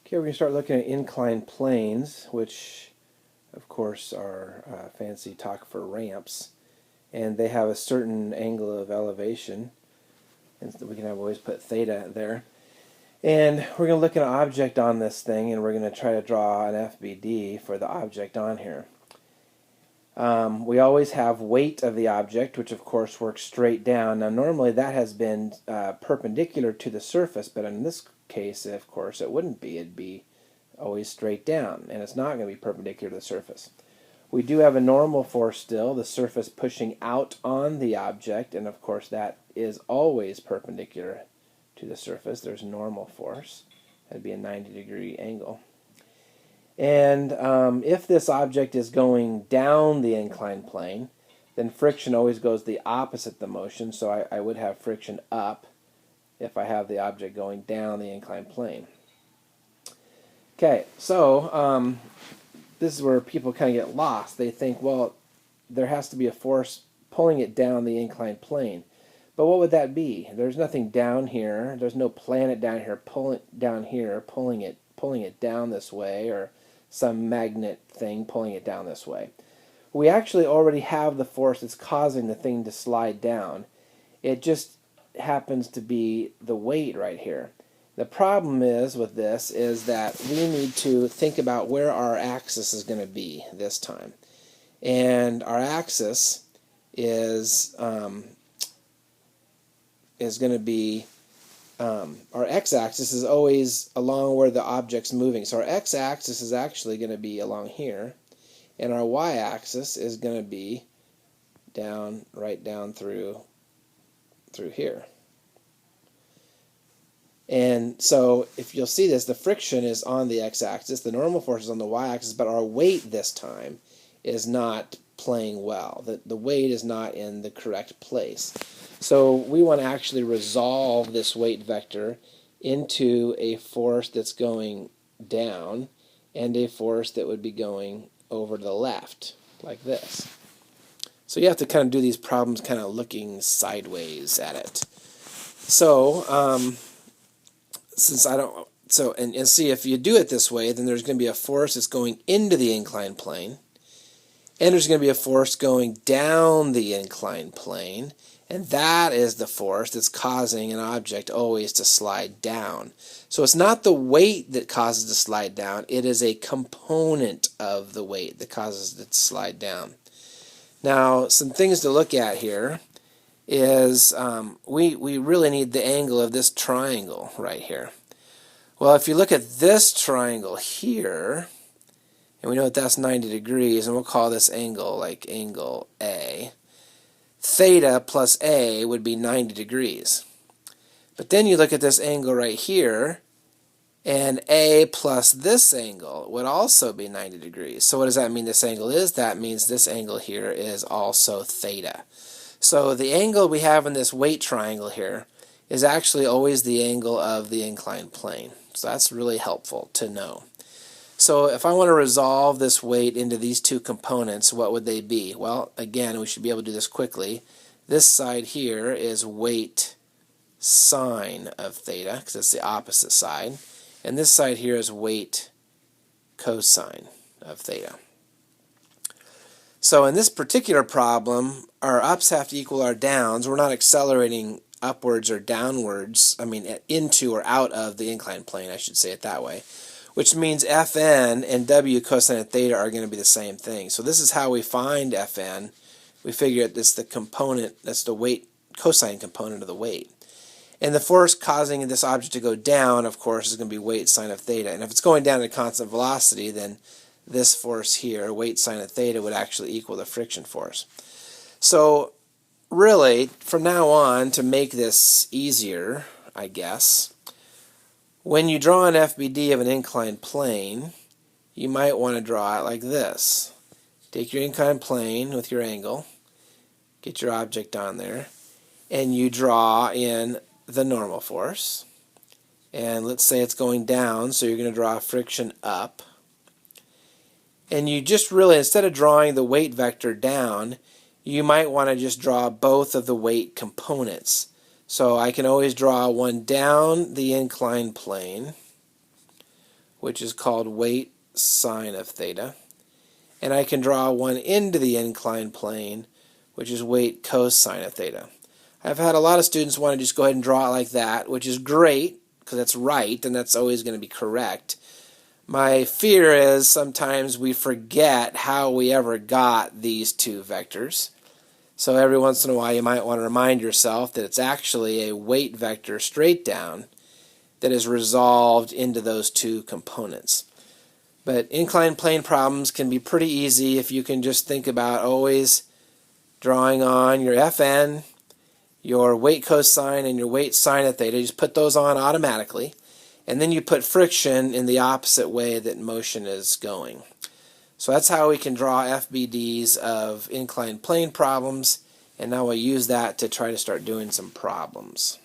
Okay, we're going to start looking at inclined planes, which of course are fancy talk for ramps, and they have a certain angle of elevation, and so we can always put theta there. And we're going to look at an object on this thing, and we're going to try to draw an FBD for the object on here. We always have weight of the object, which of course works straight down. Now normally that has been perpendicular to the surface, but in this case, of course, it wouldn't be. It'd be always straight down, and it's not going to be perpendicular to the surface. We do have a normal force still, the surface pushing out on the object, and of course that is always perpendicular to the surface. There's normal force. That'd be a 90-degree angle. And if this object is going down the inclined plane, then friction always goes the opposite the motion, so I would have friction up if I have the object going down the inclined plane. Okay, so this is where people kind of get lost. They think, well, there has to be a force pulling it down the inclined plane. But what would that be? There's nothing down here. There's no planet down here pulling it down this way, or some magnet thing pulling it down this way. We actually already have the force that's causing the thing to slide down. It just happens to be the weight right here. The problem is with this is that we need to think about where our axis is going to be this time. And our axis is going to be our x-axis is always along where the object's moving. So our x-axis is actually going to be along here, and our y-axis is going to be right down through here. And so if you'll see this, the friction is on the x-axis, the normal force is on the y-axis, but our weight this time is not playing well. The weight is not in the correct place. So we want to actually resolve this weight vector into a force that's going down and a force that would be going over to the left, like this. So you have to kind of do these problems kind of looking sideways at it. So and see, if you do it this way, then there's going to be a force that's going into the inclined plane, and there's going to be a force going down the inclined plane, and that is the force that's causing an object always to slide down. So it's not the weight that causes it to slide down, it is a component of the weight that causes it to slide down. Now, some things to look at here is we really need the angle of this triangle right here. Well, if you look at this triangle here, and we know that that's 90 degrees, and we'll call this angle like angle A, theta plus A would be 90 degrees. But then you look at this angle right here, and A plus this angle would also be 90 degrees. So what does that mean this angle is? That means this angle here is also theta. So the angle we have in this weight triangle here is actually always the angle of the inclined plane. So that's really helpful to know. So if I want to resolve this weight into these two components, what would they be? Well, again, we should be able to do this quickly. This side here is weight sine of theta, because it's the opposite side. And this side here is weight cosine of theta. So in this particular problem, our ups have to equal our downs. We're not accelerating upwards or downwards, into or out of the inclined plane, I should say it that way, which means Fn and W cosine of theta are going to be the same thing. So this is how we find Fn. We figure that's the component, that's the weight, cosine component of the weight. And the force causing this object to go down, of course, is going to be weight sine of theta. And if it's going down at a constant velocity, then this force here, weight sine of theta, would actually equal the friction force. So really, from now on, to make this easier, I guess, when you draw an FBD of an inclined plane, you might want to draw it like this. Take your inclined plane with your angle, get your object on there, and you draw in the normal force. And let's say it's going down, so you're going to draw friction up. And you just really, instead of drawing the weight vector down, you might want to just draw both of the weight components. So I can always draw one down the inclined plane, which is called weight sine of theta. And I can draw one into the inclined plane, which is weight cosine of theta. I've had a lot of students want to just go ahead and draw it like that, which is great, because that's right, and that's always going to be correct. My fear is sometimes we forget how we ever got these two vectors. So every once in a while you might want to remind yourself that it's actually a weight vector straight down that is resolved into those two components. But inclined plane problems can be pretty easy if you can just think about always drawing on your Fn, your weight cosine, and your weight sine of theta. You just put those on automatically. And then you put friction in the opposite way that motion is going. So that's how we can draw FBDs of inclined plane problems, and now we'll use that to try to start doing some problems.